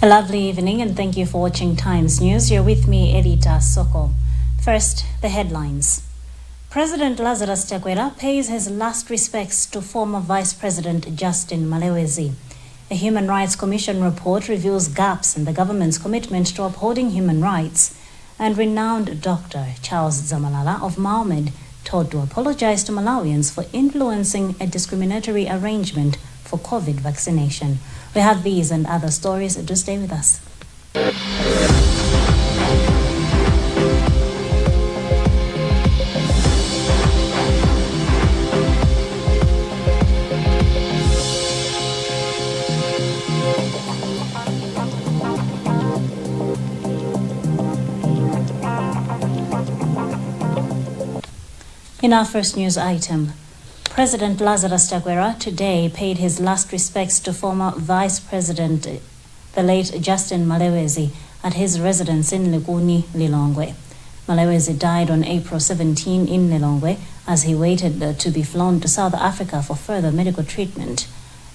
A lovely evening and thank you for watching Times News. You're with me, Edita Soko. First, the headlines. President Lazarus Chakwera pays his last respects to former Vice President Justin Malewezi. A Human Rights Commission report reveals gaps in the government's commitment to upholding human rights. And renowned Dr. Charles Zamalala of Malmed told to apologize to Malawians for influencing a discriminatory arrangement for COVID vaccination. We have these and other stories. Do stay with us. In our first news item, President Lazarus Chakwera today paid his last respects to former Vice President, the late Justin Malewezi, at his residence in Luguni, Lilongwe. Malewezi died on April 17 in Lilongwe as he waited to be flown to South Africa for further medical treatment.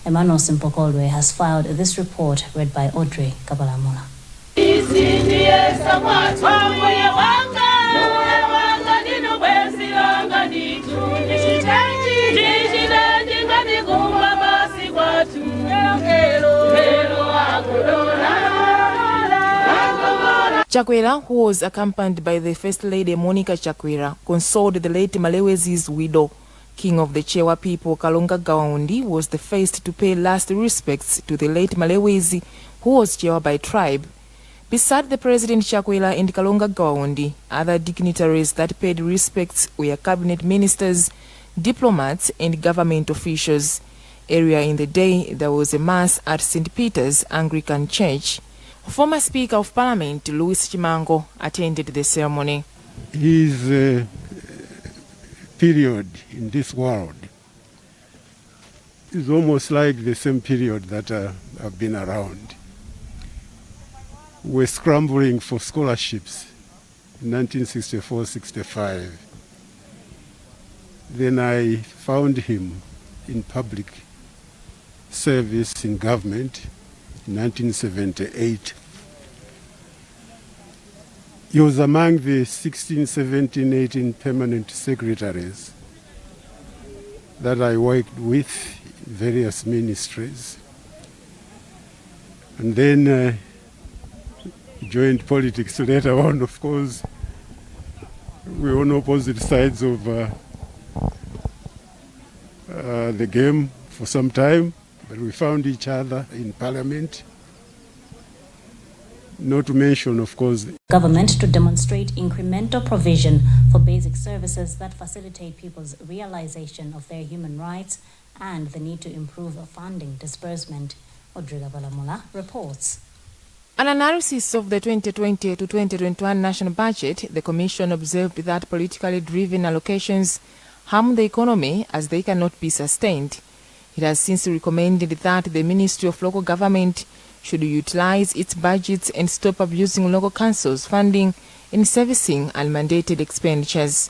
Emmanuel Simpokolwe has filed this report, read by Audrey Kabalamula. Chakwera, who was accompanied by the First Lady Monica Chakwera, consoled the late Malewezi's widow. King of the Chewa people Kalonga Gawaundi was the first to pay last respects to the late Malewezi, who was Chewa by tribe. Beside the President Chakwera and Kalonga Gawaundi, other dignitaries that paid respects were cabinet ministers, diplomats and government officials. Earlier in the day, there was a mass at St. Peter's Anglican Church. Former Speaker of Parliament Louis Chimango attended the ceremony. His period in this world is almost like the same period that I've been around. We're scrambling for scholarships in 1964-65. Then I found him in public service in government in 1978. He was among the 16, 17, 18 permanent secretaries that I worked with in various ministries. And then joined politics later on. Of course, we were on opposite sides of the game for some time, but we found each other in Parliament. Not to mention, of course, government to demonstrate incremental provision for basic services that facilitate people's realization of their human rights and the need to improve funding disbursement. Audrey Balamula reports. An analysis of the 2020 to 2021 national budget, the Commission observed that politically driven allocations harm the economy as they cannot be sustained. It has since recommended that the Ministry of Local Government should utilize its budgets and stop abusing local councils' funding in servicing unmandated expenditures.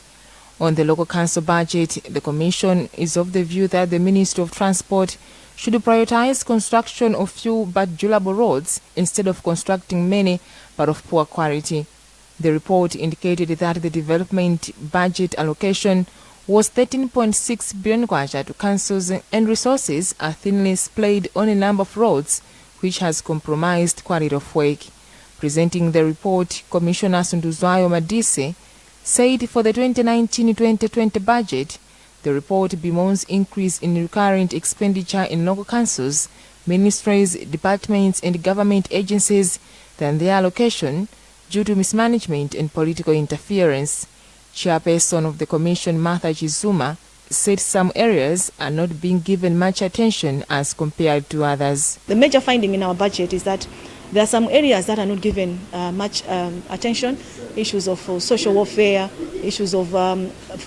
On the local council budget, the Commission is of the view that the Ministry of Transport should prioritize construction of few but durable roads instead of constructing many but of poor quality. The report indicated that the development budget allocation was 13.6 billion kwacha to councils and resources are thinly splayed on a number of roads, which has compromised quality of work. Presenting the report, Commissioner Sunduzwayo Madise said for the 2019-2020 budget, the report bemoans increase in recurrent expenditure in local councils, ministries, departments and government agencies than their allocation due to mismanagement and political interference. Chairperson of the Commission, Martha Chizuma, said some areas are not being given much attention as compared to others. The major finding in our budget is that there are some areas that are not given much attention, issues of social welfare, issues of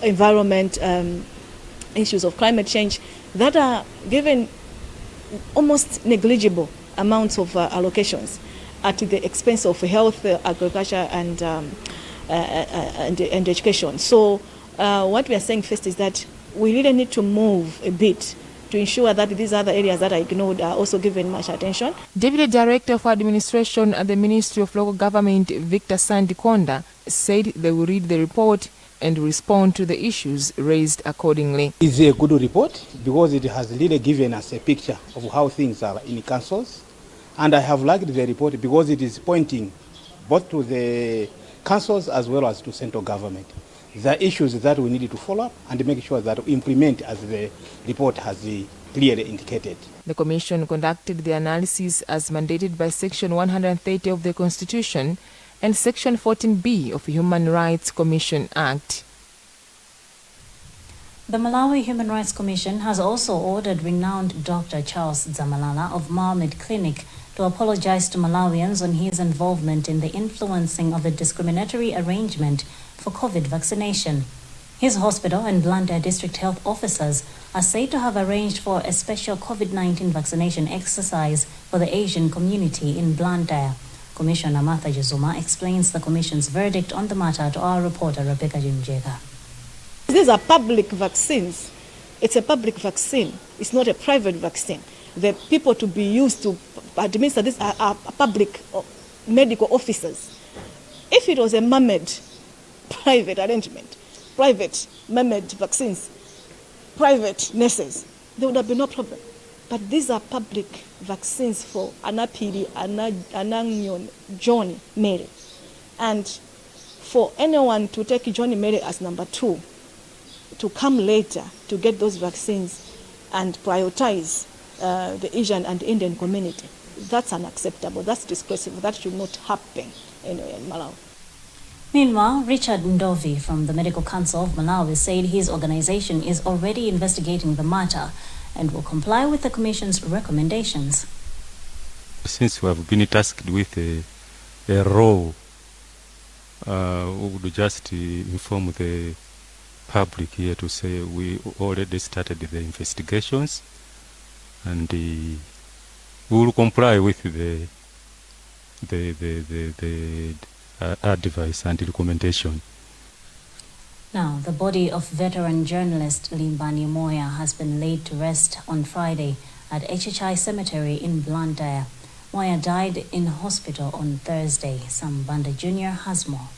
environment, issues of climate change, that are given almost negligible amounts of allocations at the expense of health, agriculture and education. So what we are saying first is that we really need to move a bit to ensure that these other areas that are ignored are also given much attention. Deputy Director for Administration at the Ministry of Local Government, Victor Sandikonda, said they will read the report and respond to the issues raised accordingly. It's a good report because it has really given us a picture of how things are in councils. And I have liked the report because it is pointing both to the councils as well as to central government the issues that we need to follow up and make sure that we implement as the report has clearly indicated. The Commission conducted the analysis as mandated by Section 130 of the Constitution and Section 14B of Human Rights Commission Act. The Malawi Human Rights Commission has also ordered renowned Dr. Charles Zamalala of Malmed Clinic to apologize to Malawians on his involvement in the influencing of a discriminatory arrangement for COVID vaccination. His hospital and Blantyre district health officers are said to have arranged for a special COVID-19 vaccination exercise for the Asian community in Blantyre. Commissioner Martha Jizuma explains the Commission's verdict on the matter to our reporter Rebecca Jimjega. These are public vaccines. It's a public vaccine. It's not a private vaccine. The people to be used to administer this are public medical officers. If it was a manmade private arrangement, private manmade vaccines, private nurses, there would have been no problem. But these are public vaccines for Anapiri, Ananyon, John, Mary. And for anyone to take Johnny Mary as number 2, to come later to get those vaccines and prioritize the Asian and Indian community, that's unacceptable, that's disgraceful, that should not happen anywhere in Malawi. Meanwhile, Richard Ndovi from the Medical Council of Malawi said his organization is already investigating the matter and will comply with the Commission's recommendations. Since we have been tasked with a role, we would just inform the public here to say we already started the investigations and we will comply with the advice and recommendation. Now, the body of veteran journalist Limbani Moya has been laid to rest on Friday at HHI Cemetery in Blantyre. Moya died in hospital on Thursday. Sam Banda Jr. has more.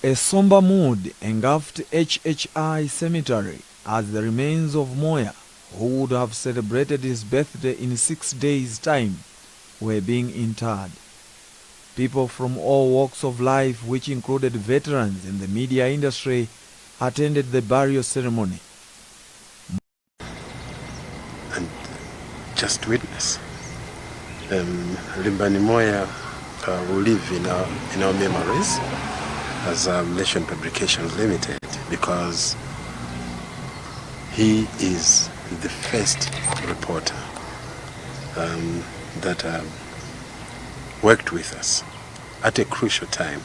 A somber mood engulfed HHI Cemetery as the remains of Moya, who would have celebrated his birthday in 6 days' time, were being interred. People from all walks of life, which included veterans in the media industry, attended the burial ceremony. And just witness, Limbani Moya will live in our memories as Nation Publications Limited, because he is the first reporter that worked with us at a crucial time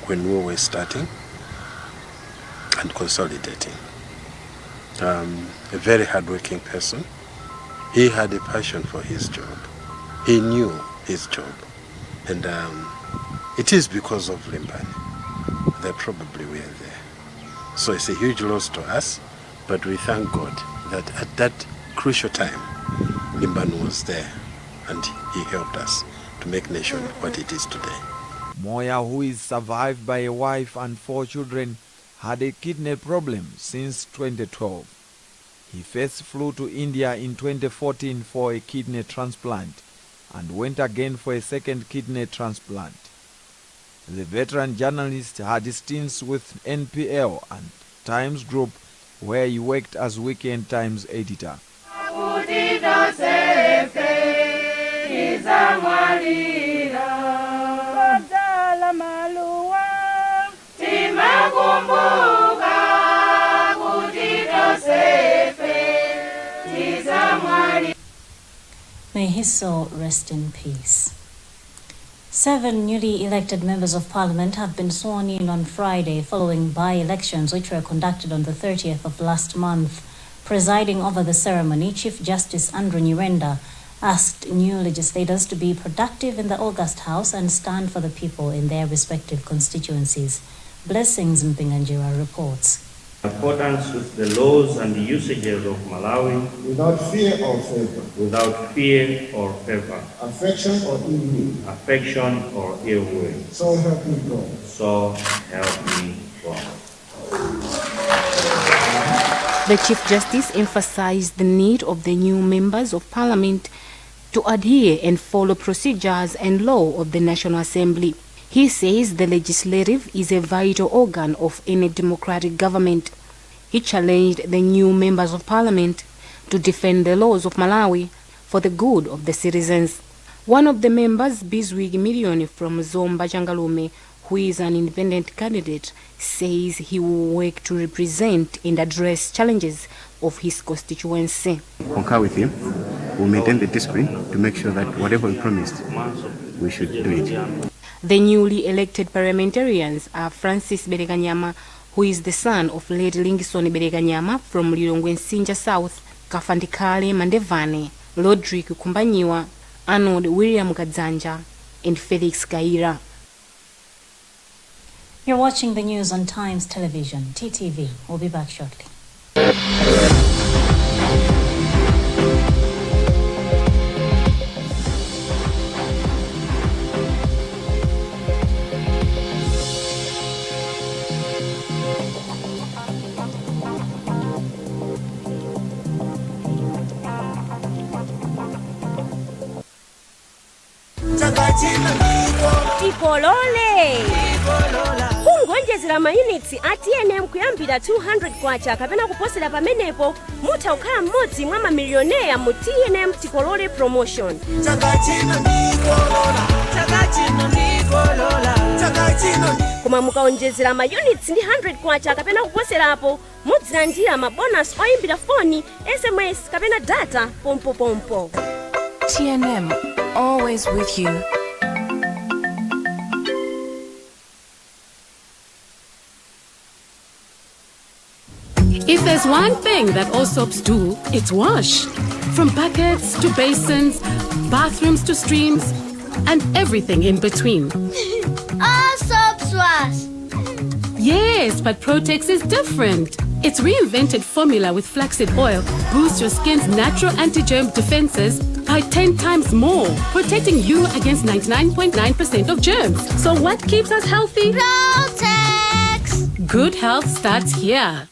when we were starting and consolidating. A very hardworking person. He had a passion for his job. He knew his job. And it is because of Limbani that probably we are there. So it's a huge loss to us, but we thank God that at that crucial time, Limbani was there and he helped us to make Nation what it is today. Moya, who is survived by a wife and 4 children, had a kidney problem since 2012. He first flew to India in 2014 for a kidney transplant and went again for a second kidney transplant. The veteran journalist had stints with NPL and Times Group, where he worked as Weekend Times editor. May his soul rest in peace. 7 newly elected members of parliament have been sworn in on Friday following by-elections which were conducted on the 30th of last month. Presiding over the ceremony, Chief Justice Andrew Nyirenda asked new legislators to be productive in the August House and stand for the people in their respective constituencies. Blessings Mpinganjira reports. In accordance with the laws and the usages of Malawi, without fear or favor, without fear or favor, affection or ill will, affection or ill will. So help me God. So help me God. The Chief Justice emphasized the need of the new members of Parliament to adhere and follow procedures and law of the National Assembly. He says the legislative is a vital organ of any democratic government. He challenged the new members of Parliament to defend the laws of Malawi for the good of the citizens. One of the members, Bizwig Million from Zomba Changalume, who is an independent candidate, says he will work to represent and address challenges of his constituency. Concur with him, we'll maintain the discipline to make sure that whatever we promised, we should do it. The newly elected parliamentarians are Francis Berekanyama, who is the son of late Lingisoni Berekanyama from Lilongwe Nsinja South, Kafandikale Mandevane, Lodrick Kumbanyiwa, Arnold William Kadzanja, and Felix Kaira. You're watching the news on Times Television, TTV. We'll be back shortly. Ikolole kungonjezera mayunitsi atnm kuyambira 200 kwacha kapena kuposera pamenepo mutha kukhala mmodzi mwa mamilioneya mu TNM Tikolole promotion. Koma mukaonjezera mayunitsi ndi 100 kwacha kapena kuposerapo mudzilandira mabonus oyimbira foni, SMS kapena data pompo. TNM, always with you. If there's one thing that all soaps do, it's wash. From buckets to basins, bathrooms to streams, and everything in between. All soaps wash. Yes, but Protex is different. Its reinvented formula with flaxseed oil boosts your skin's natural anti-germ defenses by 10 times more, protecting you against 99.9% of germs. So what keeps us healthy? Protex! Good health starts here.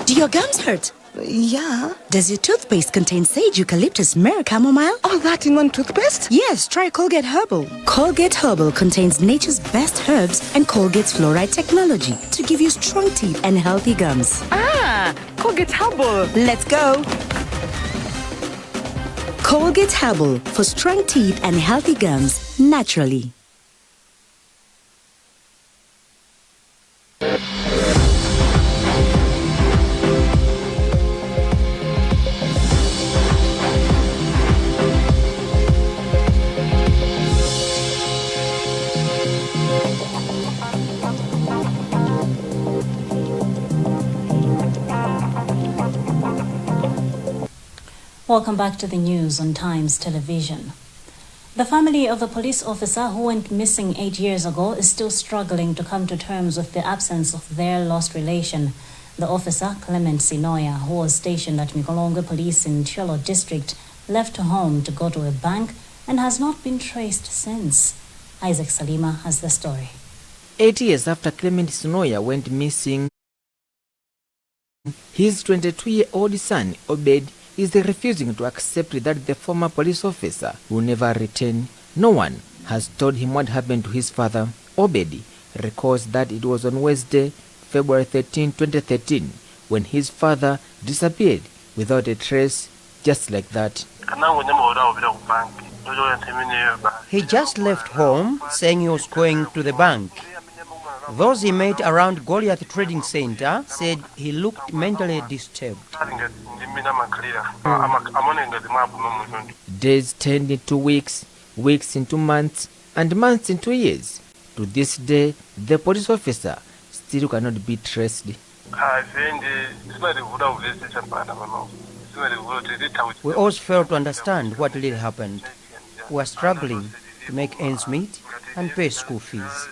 Do your gums hurt? Yeah. Does your toothpaste contain sage, eucalyptus, myrrh, chamomile? All that in one toothpaste? Yes, try Colgate Herbal. Colgate Herbal contains nature's best herbs and Colgate's fluoride technology to give you strong teeth and healthy gums. Ah, Colgate Herbal. Let's go. Colgate Herbal for strong teeth and healthy gums naturally. Welcome back to the news on Times Television. The family of a police officer who went missing 8 years ago is still struggling to come to terms with the absence of their lost relation. The officer, Clement Sinoya, who was stationed at Mikolongwe Police in Cholo District, left home to go to a bank and has not been traced since. Isaac Salima has the story. 8 years after Clement Sinoya went missing, his 22-year-old son, Obed, is refusing to accept that the former police officer will never return. No one has told him what happened to his father. Obedi recalls that it was on Wednesday, February 13, 2013, when his father disappeared without a trace, just like that. He just left home saying he was going to the bank. Those he met around Goliath Trading Center said he looked mentally disturbed. Days turned into weeks, weeks into months, and months into years. To this day, the police officer still cannot be traced. We all fail to understand what really happened. We are struggling to make ends meet and pay school fees.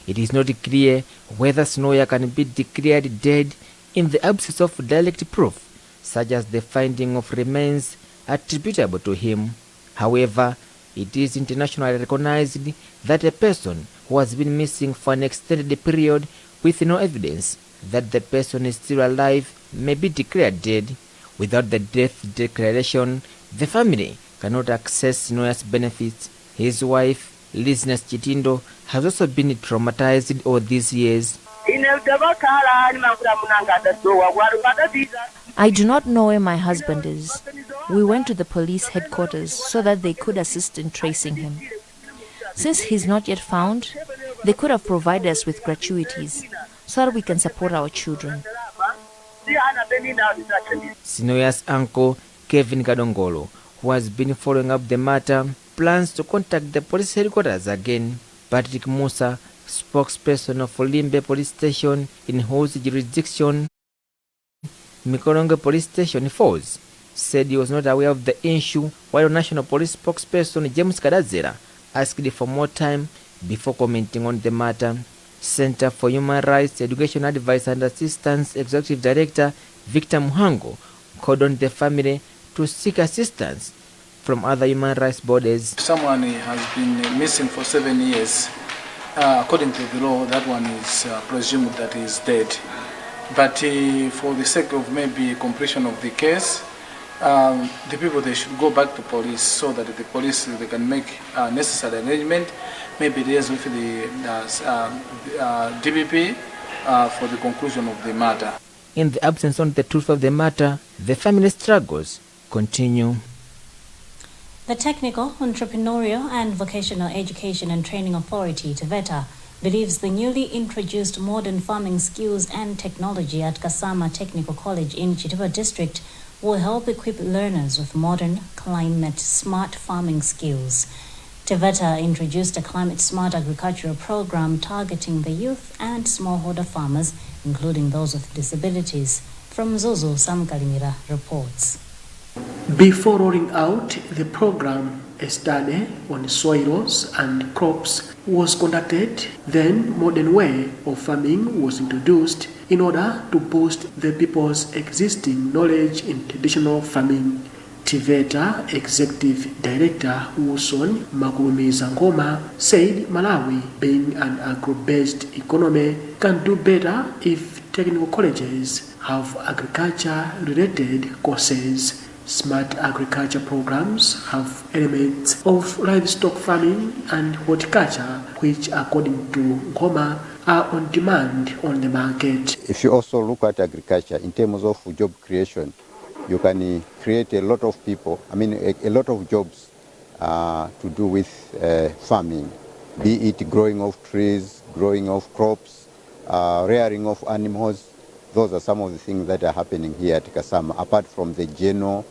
It is not clear whether Snoya can be declared dead in the absence of direct proof, such as the finding of remains attributable to him. However, it is internationally recognized that a person who has been missing for an extended period with no evidence that the person is still alive may be declared dead. Without the death declaration, the family cannot access Noya's benefits. His wife, Lazarus Chitindo, has also been traumatized all these years. I do not know where my husband is. We went to the police headquarters so that they could assist in tracing him. Since he's not yet found, they could have provided us with gratuities so that we can support our children. Sinoya's uncle, Kevin Kadongolo, who has been following up the matter, plans to contact the police headquarters again. Patrick Musa, spokesperson of Limbe Police Station, in whose jurisdiction Mikorongo Police Station falls, said he was not aware of the issue, while National Police spokesperson James Kadazera asked for more time before commenting on the matter. Center for Human Rights, Education Advice and Assistance Executive Director Victor Muhango called on the family to seek assistance from other human rights bodies. Someone has been missing for 7 years. According to the law, that one is presumed that he is dead. But for the sake of maybe completion of the case, the people, they should go back to police so that the police, they can make necessary arrangement, maybe liaise with the DPP for the conclusion of the matter. In the absence of the truth of the matter, the family struggles continue. The Technical, Entrepreneurial and Vocational Education and Training Authority, TVETA, believes the newly introduced modern farming skills and technology at Kasama Technical College in Chitipa District will help equip learners with modern, climate-smart farming skills. TVETA introduced a climate-smart agricultural program targeting the youth and smallholder farmers, including those with disabilities. From Zuzu, Samkalimira reports. Before rolling out the program, a study on soils and crops was conducted. Then modern way of farming was introduced in order to boost the people's existing knowledge in traditional farming. TVETA Executive Director Wilson Magulumiza said Malawi, being an agro-based economy, can do better if technical colleges have agriculture-related courses. Smart agriculture programs have elements of livestock farming and horticulture, which, according to Nkoma, are on demand on the market. If you also look at agriculture in terms of job creation, you can create a lot of people, a lot of jobs to do with farming, be it growing of trees, growing of crops, rearing of animals. Those are some of the things that are happening here at Kasama, apart from the general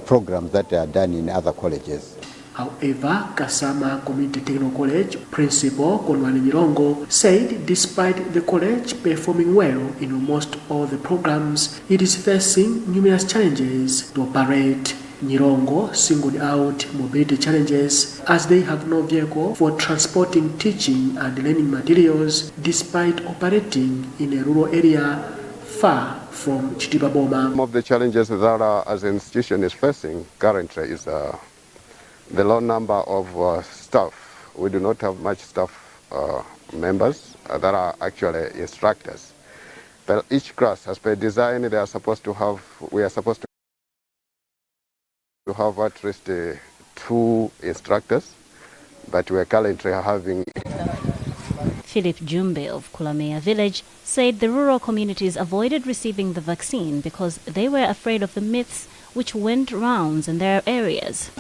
programs that are done in other colleges. However, Kasama Community Technical College Principal Konwani Mirongo said despite the college performing well in almost all the programs, it is facing numerous challenges to operate. Mirongo singled out mobility challenges as they have no vehicle for transporting teaching and learning materials despite operating in a rural area far from Chitipa Boma. Some of the challenges that our as an institution is facing currently is the low number of staff. We do not have much staff members that are actually instructors. But each class has per design, we are supposed to have at least 2 instructors, but we are currently having. Philip Jumbe of Kulamea Village said the rural communities avoided receiving the vaccine because they were afraid of the myths which went rounds in their areas.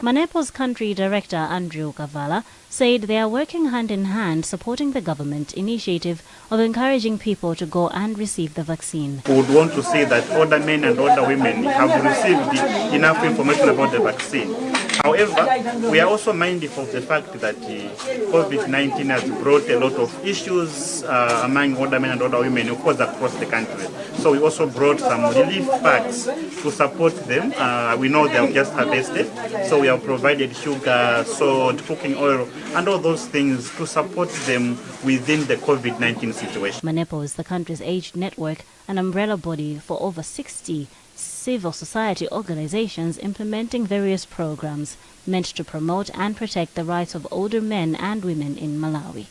Manepo's country director Andrew Kavala said they are working hand in hand supporting the government initiative of encouraging people to go and receive the vaccine. We would want to see that older men and older women have received enough information about the vaccine. However, we are also mindful of the fact that COVID-19 has brought a lot of issues among older men and older women, of course, across the country. So we also brought some relief packs to support them. We know they have just harvested, so we have provided sugar, salt, cooking oil, and all those things to support them within the COVID-19 situation. Manepo is the country's aged network, an umbrella body for over 60 civil society organizations implementing various programs meant to promote and protect the rights of older men and women in Malawi.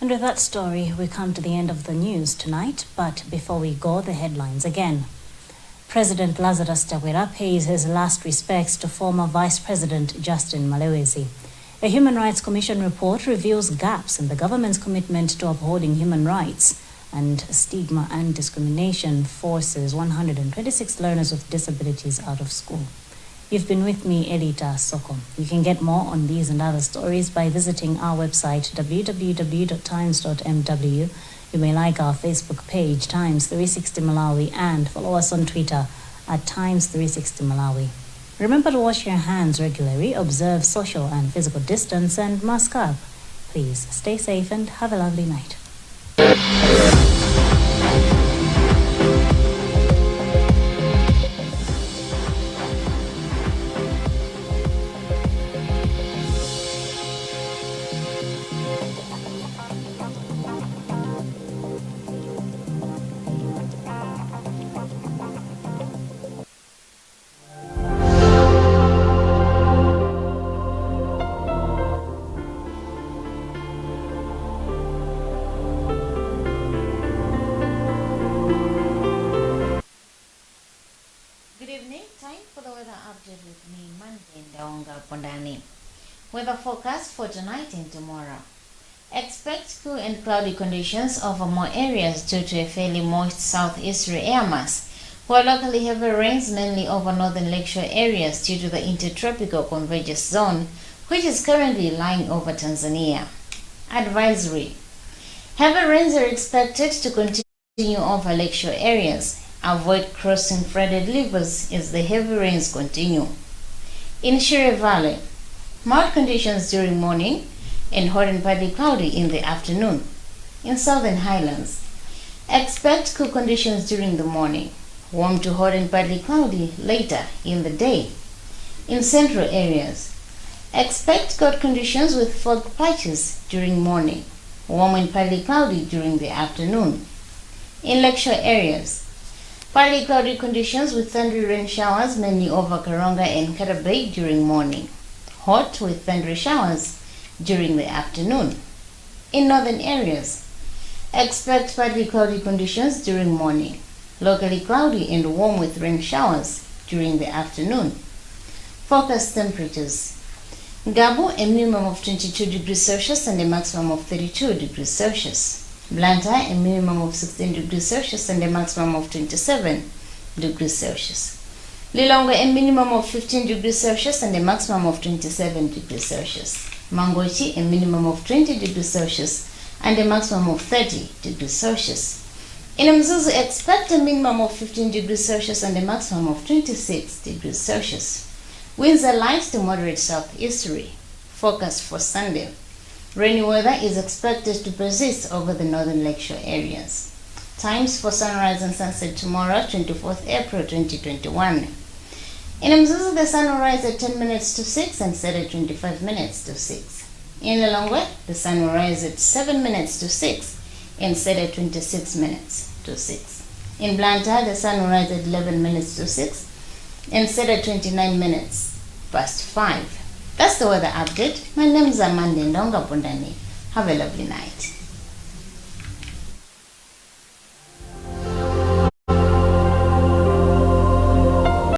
And with that story, we come to the end of the news tonight. But before we go, the headlines again. President Lazarus Chakwera pays his last respects to former Vice President Justin Malawi. A Human Rights Commission report reveals gaps in the government's commitment to upholding human rights, and stigma and discrimination forces 126 learners with disabilities out of school. You've been with me, Elita Soko. You can get more on these and other stories by visiting our website, www.times.mw. You may like our Facebook page, Times 360 Malawi, and follow us on Twitter at Times 360 Malawi. Remember to wash your hands regularly, observe social and physical distance, and mask up. Please stay safe and have a lovely night. Weather forecast for tonight and tomorrow. Expect cool and cloudy conditions over more areas due to a fairly moist southeasterly air mass, while locally heavy rains mainly over northern lakeshore areas due to the intertropical convergence zone, which is currently lying over Tanzania. Advisory. Heavy rains are expected to continue over lakeshore areas. Avoid crossing flooded rivers as the heavy rains continue. In Shire Valley, mild conditions during morning and hot and partly cloudy in the afternoon. In Southern Highlands, expect cool conditions during the morning, warm to hot and partly cloudy later in the day. In central areas, expect cold conditions with fog patches during morning, warm and partly cloudy during the afternoon. In lakeshore areas, partly cloudy conditions with thundery rain showers mainly over Karonga and Kata Bay during morning. Hot with thundery showers during the afternoon. In northern areas, expect partly cloudy conditions during morning, locally cloudy and warm with rain showers during the afternoon. Forecast temperatures. Gabo, a minimum of 22 degrees Celsius and a maximum of 32 degrees Celsius. Blantyre, a minimum of 16 degrees Celsius and a maximum of 27 degrees Celsius. Lilongwe, a minimum of 15 degrees Celsius and a maximum of 27 degrees Celsius. Mangochi, a minimum of 20 degrees Celsius and a maximum of 30 degrees Celsius. In Mzuzu, expect a minimum of 15 degrees Celsius and a maximum of 26 degrees Celsius. Winds are light to moderate southeasterly. Forecast for Sunday. Rainy weather is expected to persist over the northern lakeshore areas. Times for sunrise and sunset tomorrow, 24th April 2021. In Mzuzu, the sun will rise at 10 minutes to 6 and set at 25 minutes to 6. In Lilongwe, the sun will rise at 7 minutes to 6 and set at 26 minutes to 6. In Blantyre, the sun will rise at 11 minutes to 6 and set at 29 minutes past 5. That's the weather update. My name is Amanda Ndonga Pundani. Have a lovely night.